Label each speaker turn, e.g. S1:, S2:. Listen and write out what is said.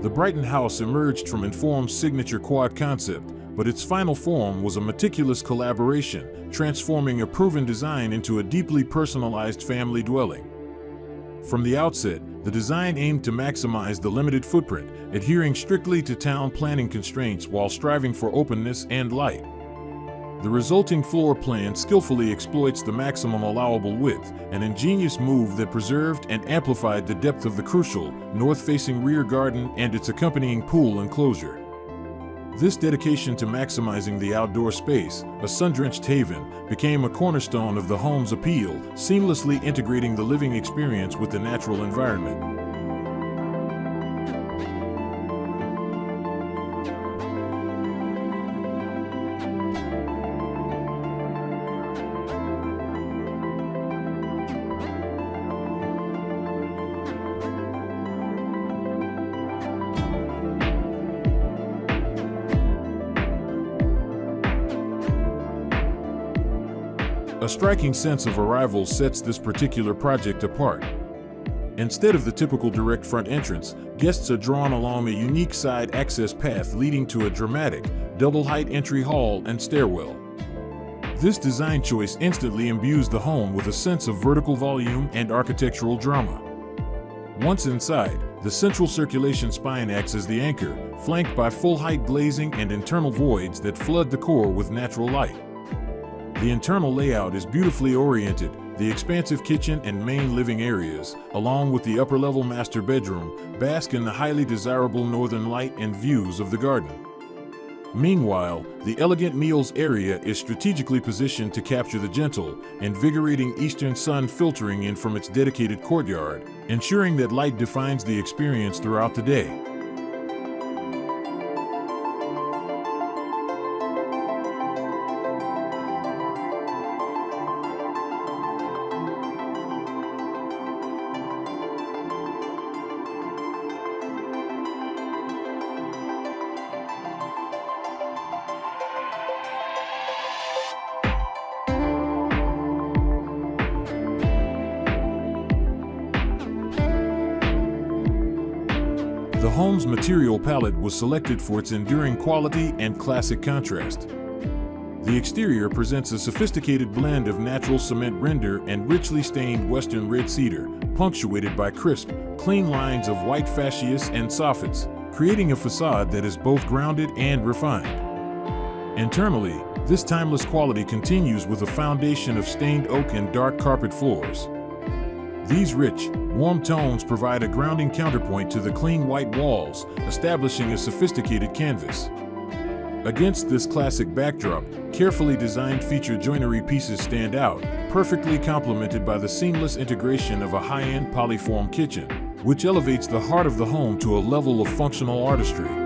S1: The Brighton House emerged from Inform's signature quad concept, but its final form was a meticulous collaboration, transforming a proven design into a deeply personalized family dwelling. From the outset, the design aimed to maximize the limited footprint, adhering strictly to town planning constraints while striving for openness and light. The resulting floor plan skillfully exploits the maximum allowable width, an ingenious move that preserved and amplified the depth of the crucial, north-facing rear garden and its accompanying pool enclosure. This dedication to maximizing the outdoor space, a sun-drenched haven, became a cornerstone of the home's appeal, seamlessly integrating the living experience with the natural environment. A striking sense of arrival sets this particular project apart. Instead of the typical direct front entrance, guests are drawn along a unique side access path leading to a dramatic, double-height entry hall and stairwell. This design choice instantly imbues the home with a sense of vertical volume and architectural drama. Once inside, the central circulation spine acts as the anchor, flanked by full-height glazing and internal voids that flood the core with natural light. The internal layout is beautifully oriented. The expansive kitchen and main living areas, along with the upper-level master bedroom, bask in the highly desirable northern light and views of the garden. Meanwhile, the elegant meals area is strategically positioned to capture the gentle, invigorating eastern sun filtering in from its dedicated courtyard, ensuring that light defines the experience throughout the day. The home's material palette was selected for its enduring quality and classic contrast. The exterior presents a sophisticated blend of natural cement render and richly stained western red cedar, punctuated by crisp, clean lines of white fascias and soffits, creating a facade that is both grounded and refined. Internally, this timeless quality continues with a foundation of stained oak and dark carpet floors. These rich, warm tones provide a grounding counterpoint to the clean white walls, establishing a sophisticated canvas. Against this classic backdrop, carefully designed feature joinery pieces stand out, perfectly complemented by the seamless integration of a high-end polyform kitchen, which elevates the heart of the home to a level of functional artistry.